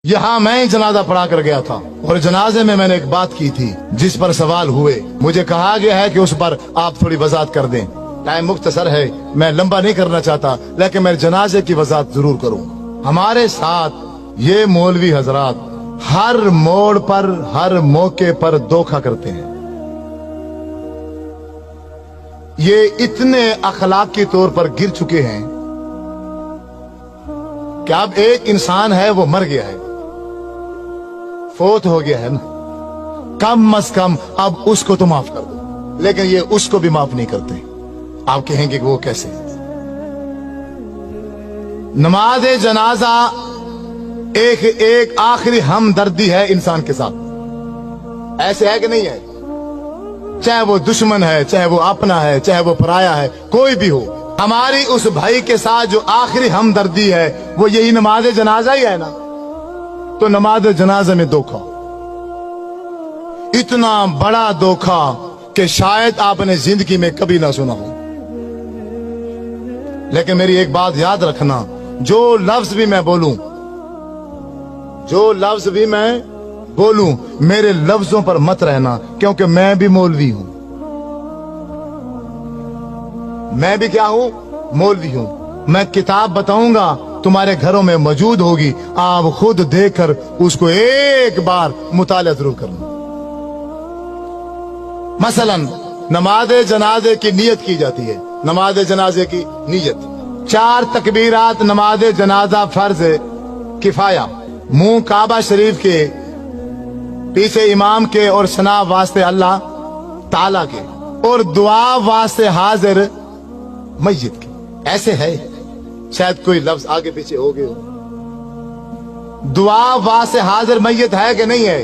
यहाँ मैं जनाजा पढ़ा कर गया था और जनाजे में मैंने एक बात की थी जिस पर सवाल हुए। मुझे कहा गया है कि उस पर आप थोड़ी वजाहत कर दें। टाइम मुख्तसर है, मैं लंबा नहीं करना चाहता, लेकिन मैं जनाजे की वजाहत जरूर करूँ। हमारे साथ ये मौलवी हजरात हर मोड़ पर, हर मौके पर धोखा करते हैं। ये इतने अखलाकी तौर पर गिर चुके हैं कि अब एक इंसान है वो मर गया है, फोत हो गया है ना, कम अज कम अब उसको तो माफ कर दो, लेकिन ये उसको भी माफ नहीं करते। आप कहेंगे कि वो कैसे? नमाज जनाजा एक आखिरी हमदर्दी है इंसान के साथ, ऐसे है कि नहीं है? चाहे वो दुश्मन है, चाहे वो अपना है, चाहे वो पराया है, कोई भी हो, हमारी उस भाई के साथ जो आखिरी हमदर्दी है वो यही नमाज जनाजा ही है ना। तो नमाज जनाजा में धोखा, इतना बड़ा धोखा कि शायद आपने जिंदगी में कभी ना सुना हो। लेकिन मेरी एक बात याद रखना, जो लफ्ज भी मैं बोलूं, जो लफ्ज भी मैं बोलूं, मेरे लफ्जों पर मत रहना, क्योंकि मैं भी मौलवी हूं। मैं भी क्या हूं? मौलवी हूं। मैं किताब बताऊंगा, तुम्हारे घरों में मौजूद होगी, आप खुद देखकर उसको एक बार मुताला जरूर करना। मसलन नमाज जनाजे की नियत की जाती है। नमाज जनाजे की नियत 4 तकबीरात नमाज जनाजा फर्ज किफाया, मुंह काबा शरीफ के, पीछे इमाम के और सना वास्ते अल्लाह ताला के, और दुआ वास्ते हाजिर मस्जिद के। ऐसे है, शायद कोई लफ्ज आगे पीछे हो गए हो। दुआ वास्ते हाजिर मस्जिद है कि नहीं है?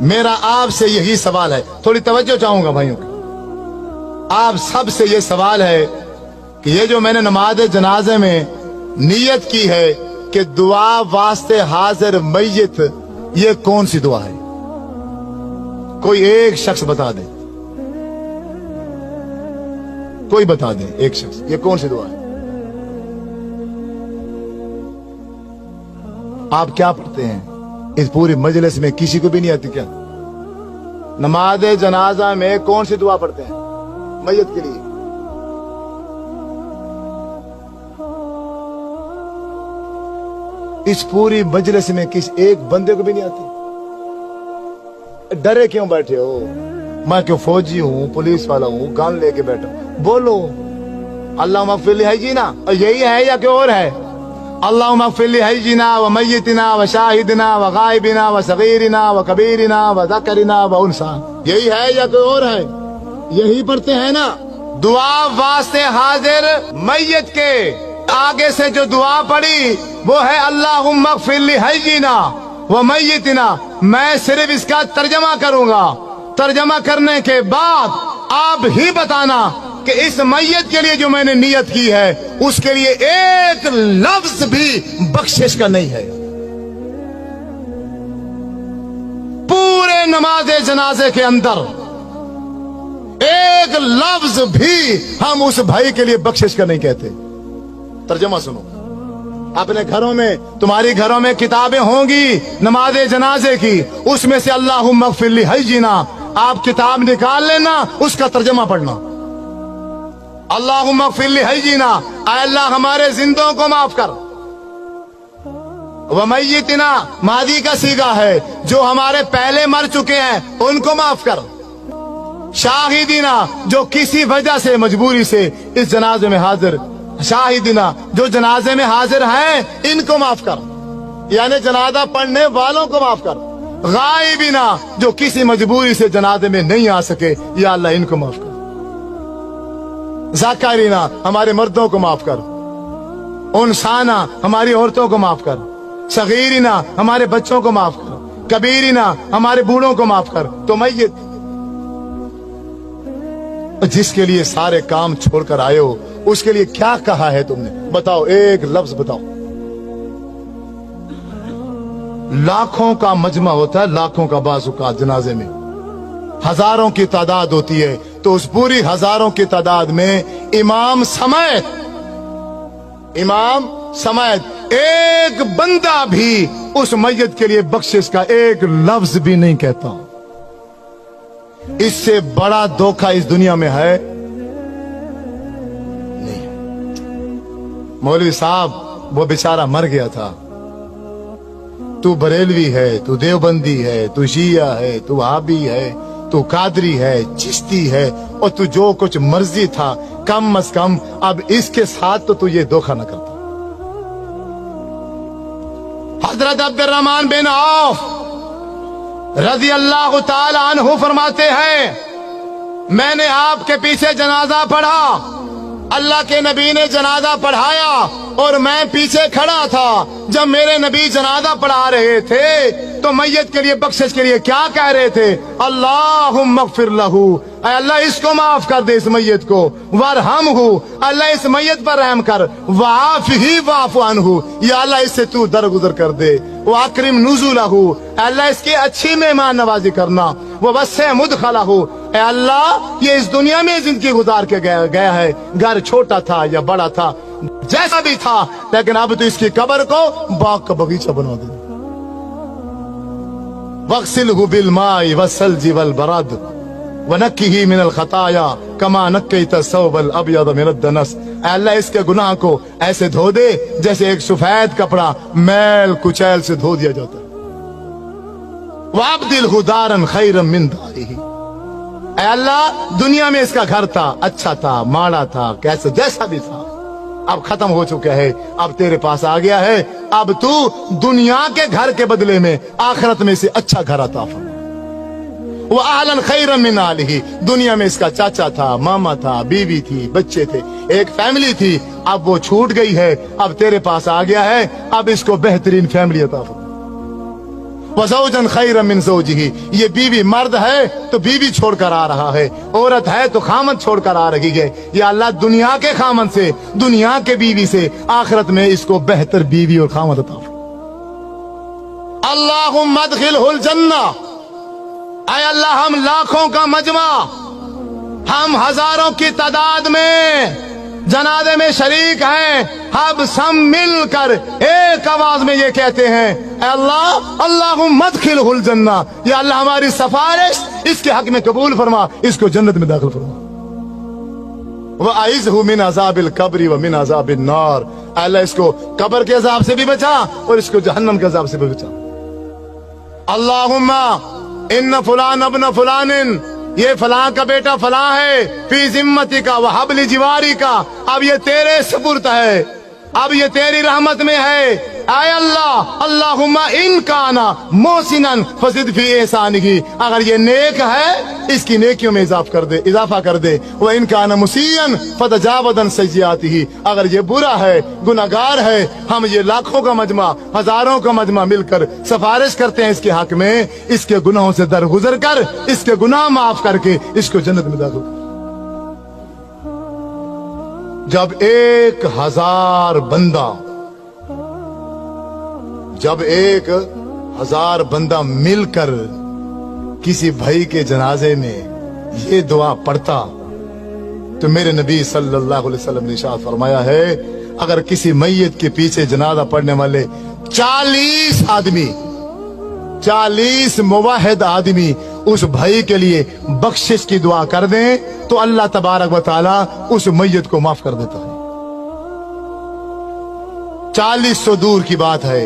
मेरा आपसे यही सवाल है, थोड़ी तवज्जो चाहूंगा भाइयों की। आप सब से ये सवाल है कि ये जो मैंने नमाज जनाजे में नियत की है कि दुआ वास्ते हाजिर मस्जिद, ये कौन सी दुआ है? कोई एक शख्स बता दे, कोई बता दे एक शख्स, ये कौन सी दुआ है? आप क्या पढ़ते हैं? इस पूरी मजलिस में किसी को भी नहीं आती क्या? नमाज जनाजा में कौन सी दुआ पढ़ते हैं मय्यत के लिए? इस पूरी मजलिस में किस एक बंदे को भी नहीं आती? डरे क्यों बैठे हो? मैं क्यों फौजी हूं, पुलिस वाला हूं, गन लेके बैठा हूं? बोलो अल्लाह मगफिर है जी ना, यही है या कोई और है? अल्लाह मगफिर है जी ना, व मय्यतिना व शाहिदना व गायबिना व सगीरना व कबीरना व ज़करना व उनसा, यही है या कोई और है? यही पढ़ते हैं ना। दुआ वास्ते हाजिर मय्यत के आगे से जो दुआ पड़ी वो है अल्लाहुम्मा मगफिर लिहय्यिना व मय्यतिना। मैं सिर्फ इसका तर्जमा करूंगा, तर्जमा करने के बाद आप ही बताना कि इस मय्यत के लिए जो मैंने नियत की है उसके लिए एक लफ्ज भी बख्शिश का नहीं है। पूरे नमाज जनाजे के अंदर एक लफ्ज भी हम उस भाई के लिए बख्शिश का नहीं कहते। तर्जमा सुनो, अपने घरों में, तुम्हारी घरों में किताबें होंगी नमाज जनाजे की, उसमें से अल्लाहुम्मा मगफिर लिहय्यिना आप किताब निकाल लेना, उसका तर्जमा पढ़ना। अल्लाहुम्मा मगफिर लिहय्यिना, ऐ अल्लाह हमारे जिंदों को माफ कर। व मय्यतिना मादी का सीगा है, जो हमारे पहले मर चुके हैं उनको माफ कर। शाहिदीना जो किसी वजह से मजबूरी से इस जनाजे में हाजिर, शाहिदीना जो जनाजे में हाजिर हैं इनको माफ कर, यानी जनाजा पढ़ने वालों को माफ कर। गायबीना जो किसी मजबूरी से जनाजे में नहीं आ सके, या अल्लाह इनको माफ कर। ज़ाकरीना हमारे मर्दों को माफ कर। उनसाना हमारी औरतों को माफ कर। सगीरीना हमारे बच्चों को माफ कर। कबीरीना हमारे बूढ़ों को माफ कर। तो मय्यत जिसके लिए सारे काम छोड़कर आए हो, उसके लिए क्या कहा है तुमने? बताओ, एक लफ्ज बताओ। लाखों का मजमा होता है, लाखों का बाज़-ओ-क़ात जनाजे में हजारों की तादाद होती है, तो उस पूरी हजारों की तादाद में इमाम समेत एक बंदा भी उस मैयत के लिए बख्शिश का एक लफ्ज भी नहीं कहता। इससे बड़ा धोखा इस दुनिया में है नहीं। मौलवी साहब वो बेचारा मर गया था। तू बरेलवी है, तू देवबंदी है, तू शिया है, तू वहाबी है, तू कादरी है, चिश्ती है, और तू जो कुछ मर्जी था, कम अज कम अब इसके साथ तो तू ये धोखा न करता। हजरत अब्दुर्रहमान बिन औफ रजी अल्लाह ताला अन्हु फरमाते हैं, मैंने आपके पीछे जनाजा पढ़ा, अल्लाह के नबी ने जनाजा पढ़ाया और मैं पीछे खड़ा था। जब मेरे नबी जनाजा पढ़ा रहे थे तो मैयत के लिए बख्शिश के लिए क्या कह रहे थे? अल्लाहुम्मा अग़फ़िर लहू, अल्लाह इसको माफ कर दे, इस मैयत को। वरहमहू, अल्लाह इस मैयत पर रहम कर। वाफ़िही वाफ़ु अन्हु, या अल्लाह इससे तू दरगुजर कर दे। वअक्रिम नुज़ुलहू, अल्लाह इसकी अच्छी मेहमान नवाजी करना। ववस्सिअ मुदखलहू, अल्लाह ये इस दुनिया में जिंदगी गुजार के गया है, घर छोटा था या बड़ा था, जैसा भी था, लेकिन अब तो इसकी कब्र को बाग का बगीचा बना दे। वग़सिलहु बिलमाई वस्सल्जी वलबरद वनक्किही मिनल खताया कमा नक्कैता सौबल अबयद मिनद दनस, अल्लाह इसके गुनाह को ऐसे धो दे जैसे एक सफेद कपड़ा मैल कुचैल से धो दिया जाता है। वअब्दिलहु दारन खैरन मिन दारिही, अल्लाह दुनिया में इसका घर था, अच्छा था, माड़ा था, कैसे जैसा भी था, अब खत्म हो चुका है, अब तेरे पास आ गया है। अब तू दुनिया के घर के बदले में आखिरत में से अच्छा घर अता फरमा। वो आहलन खैरन मिन आलिही, दुनिया में इसका चाचा था, मामा था, बीवी थी, बच्चे थे, एक फैमिली थी, अब वो छूट गई है, अब तेरे पास आ गया है, अब इसको बेहतरीन फैमिली अता फरमा। वज़ौजन खैरन मिन ज़ौजिही, ये बीवी मर्द है तो बीवी छोड़कर आ रहा है, औरत है तो खामद छोड़कर आ रही है। या अल्लाह दुनिया के खामद से, दुनिया के बीवी से आखिरत में इसको बेहतर बीवी और खामद अता फरमा। अल्लाहुम्मा अदखिलहुल जन्ना, ऐ अल्लाह हम लाखों का मजमा, हम हजारों की तादाद में जनाजे में शरीक हैं, हम सब मिलकर एक आवाज में ये कहते हैं, अल्लाह अल्लाहुम्मा अदखिलहुल जन्ना, या अल्लाह हमारी सिफारिश इसके हक में कबूल फरमा, इसको जन्नत में दाखिल फरमा। व अइज़हु मिन अज़ाबिल कब्रि व मिन अज़ाबिन नार, अल्लाह इसको कब्र के अज़ाब से भी बचा और इसको जहन्नम के अज़ाब से भी बचा। अल्लाहुम्मा इन्न फुलान अब्न फुलानिन, ये फलां का बेटा फलां है, फी जिम्मती का व हबली जिवारी का, अब ये तेरे सुपुर्द है, अब ये तेरी रहमत में है। आय अल्लाह अल्लाहुम्मा इन काना मोहसिनन फज़िद फी एहसानिही, अगर ये नेक है इसकी नेकियों में इजाफा कर दे। व इन काना मुसीअन फतजावज़न सय्यिआतिही, अगर ये बुरा है, गुनाहगार है, हम ये लाखों का मजमा, हजारों का मजमा मिलकर सिफारिश करते हैं इसके हक में, इसके गुनाहों से दरगुजर कर, इसके गुनाह माफ करके इसको जन्नत में दाखिल कर। जब 1000 बंदा, जब 1000 बंदा मिलकर किसी भाई के जनाजे में ये दुआ पढ़ता तो मेरे नबी सल्लल्लाहु अलैहि वसल्लम ने इरशाद फरमाया है, अगर किसी मैयत के पीछे जनाजा पढ़ने वाले 40 आदमी, 40 मुवाहिद आदमी उस भाई के लिए बख्शिश की दुआ कर दें तो अल्लाह तबारक व तआला उस मैयत को माफ कर देता है। 40 सौ दूर की बात है,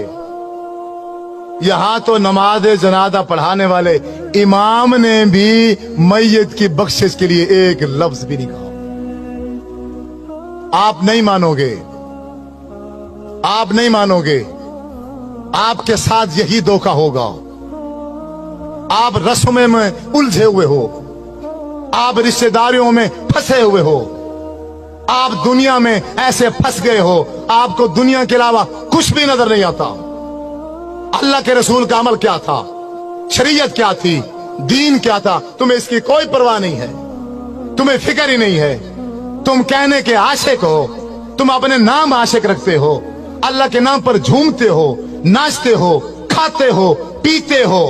यहां तो नमाज जनाजा पढ़ाने वाले इमाम ने भी मैयत की बख्शिश के लिए एक लफ्ज भी नहीं कहा। आप नहीं मानोगे, आप नहीं मानोगे, आपके साथ यही धोखा होगा। आप रस्मों में उलझे हुए हो, आप रिश्तेदारियों में फंसे हुए हो, आप दुनिया में ऐसे फंस गए हो, आपको दुनिया के अलावा कुछ भी नजर नहीं आता। अल्लाह के रसूल का अमल क्या था, शरीयत क्या थी, दीन क्या था, तुम्हें इसकी कोई परवाह नहीं है, तुम्हें फिक्र ही नहीं है। तुम कहने के आशिक हो, तुम अपने नाम आशिक रखते हो, अल्लाह के नाम पर झूमते हो, नाचते हो, खाते हो, पीते हो,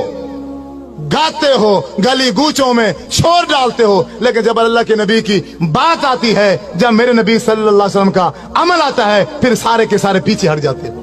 गाते हो, गली गूचों में शोर डालते हो, लेकिन जब अल्लाह के नबी की बात आती है, जब मेरे नबी सल्लल्लाहु अलैहि वसल्लम का अमल आता है, फिर सारे के सारे पीछे हट जाते हो।